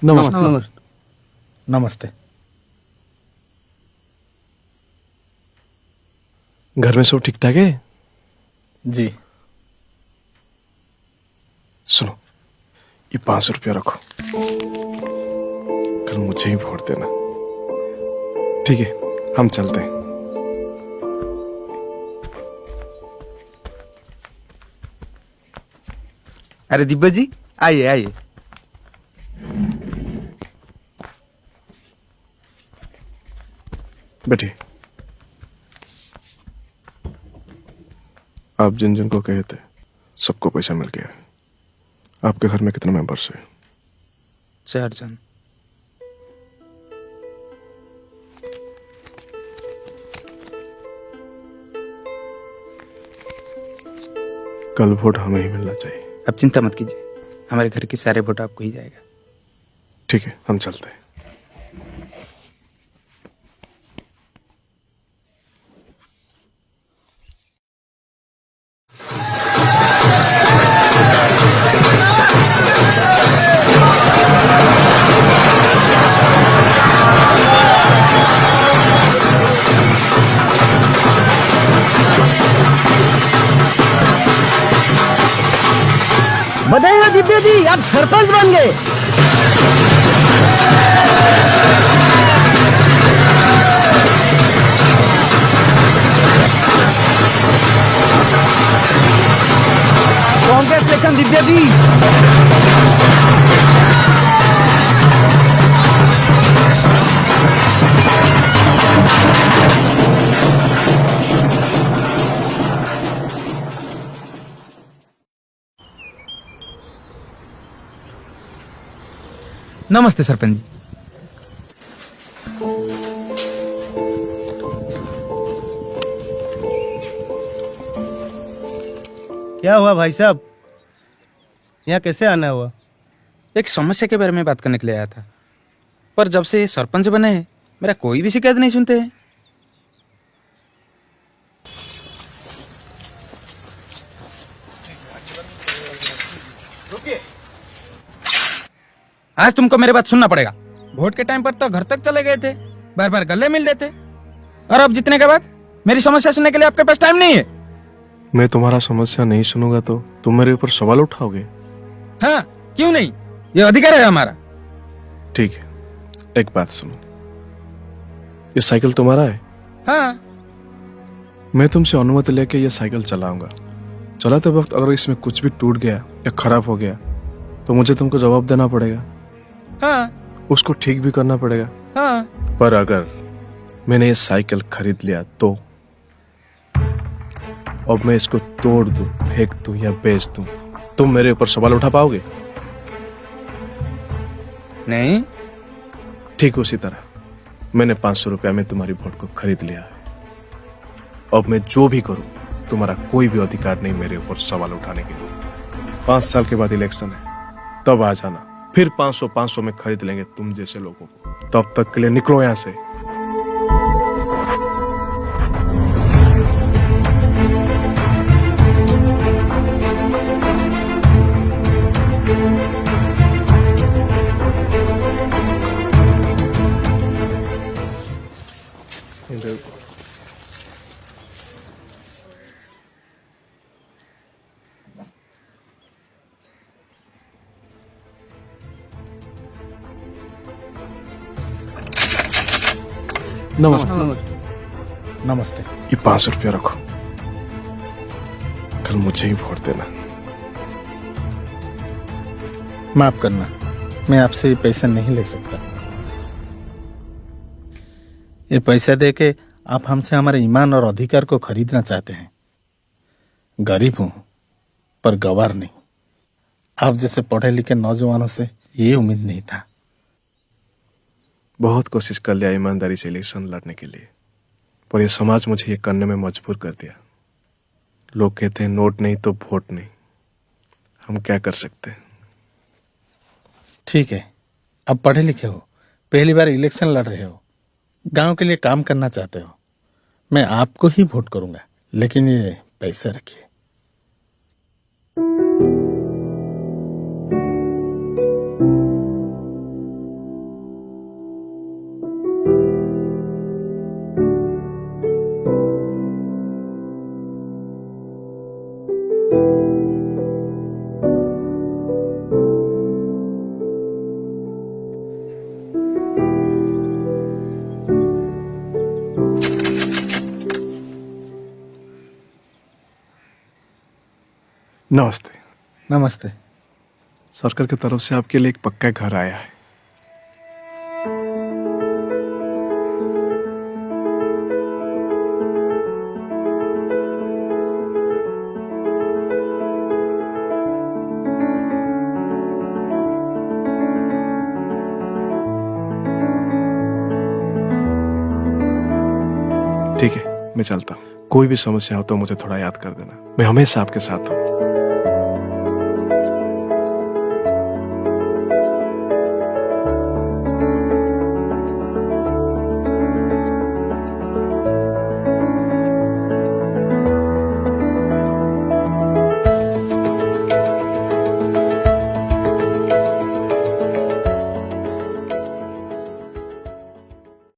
नमस्ते। नमस्ते। नमस्ते। घर में सब ठीक ठाक है? जी। सुनो, ये 500 रुपया रखो, कल मुझे ही वोट देना। ठीक है, हम चलते हैं। अरे दिब्या जी, आइए आइए। बैठिए। आप जिन जिन को कहे थे सबको पैसा मिल गया है। आपके घर में कितने मेंबर्स हैं? 4 जन। कल वोट हमें ही मिलना चाहिए। अब चिंता मत कीजिए, हमारे घर के सारे वोट आपको ही जाएगा। ठीक है, हम चलते हैं। बधाई हो दिव्या जी, आप सरपंच बन गए। कॉन्ग्रेचुलेशन दिव्या जी। नमस्ते सरपंच जी। क्या हुआ भाई साहब, यहाँ कैसे आना हुआ? एक समस्या के बारे में बात करने के लिए आया था, पर जब से ये सरपंच बने हैं मेरा कोई भी शिकायत नहीं सुनते हैं। आज तुमको मेरी बात सुनना पड़ेगा। वोट के टाइम पर तो घर तक चले गए थे, बार बार गले मिल लेते, और अब जीतने के बाद मेरी समस्या सुनने के लिए आपके पास टाइम नहीं है। मैं तुम्हारा समस्या नहीं सुनूंगा तो तुम मेरे ऊपर सवाल उठाओगे? हाँ, क्यों नहीं, ये अधिकार है हमारा। ठीक है, एक बात सुनो, ये साइकिल तुम्हारा है? हाँ। मैं तुमसे अनुमति लेके ये साइकिल चलाऊंगा। चलाते वक्त अगर इसमें कुछ भी टूट गया या खराब हो गया तो मुझे तुमको जवाब देना पड़ेगा। हाँ। उसको ठीक भी करना पड़ेगा। हाँ। पर अगर मैंने ये साइकिल खरीद लिया तो अब मैं इसको तोड़ दूं, फेंक दूं या बेच दूं, तुम मेरे ऊपर सवाल उठा पाओगे? नहीं। ठीक उसी तरह मैंने 500 रुपया में तुम्हारी वोट को खरीद लिया है। अब मैं जो भी करूं तुम्हारा कोई भी अधिकार नहीं मेरे ऊपर सवाल उठाने के लिए। 5 साल के बाद इलेक्शन है, तब आ जाना, फिर 500 में खरीद लेंगे तुम जैसे लोगों को। तब तक के लिए निकलो यहां से। नमस्ते। नमस्ते। ये 500 रुपया रखो, कल मुझे ही वोट देना। माफ करना, मैं आपसे ये पैसा नहीं ले सकता। ये पैसा देके आप हमसे हमारे ईमान और अधिकार को खरीदना चाहते हैं। गरीब हूं पर गवार नहीं। आप जैसे पढ़े लिखे नौजवानों से ये उम्मीद नहीं था। बहुत कोशिश कर लिया ईमानदारी से इलेक्शन लड़ने के लिए, पर यह समाज मुझे ये करने में मजबूर कर दिया। लोग कहते हैं नोट नहीं तो वोट नहीं। हम क्या कर सकते हैं? ठीक है, अब पढ़े लिखे हो, पहली बार इलेक्शन लड़ रहे हो, गांव के लिए काम करना चाहते हो। मैं आपको ही वोट करूंगा, लेकिन ये पैसे रखिए। नमस्ते। नमस्ते। सरकार की तरफ से आपके लिए एक पक्का घर आया है। ठीक है, मैं चलता हूँ। कोई भी समस्या हो तो मुझे थोड़ा याद कर देना। मैं हमेशा आपके साथ हूँ।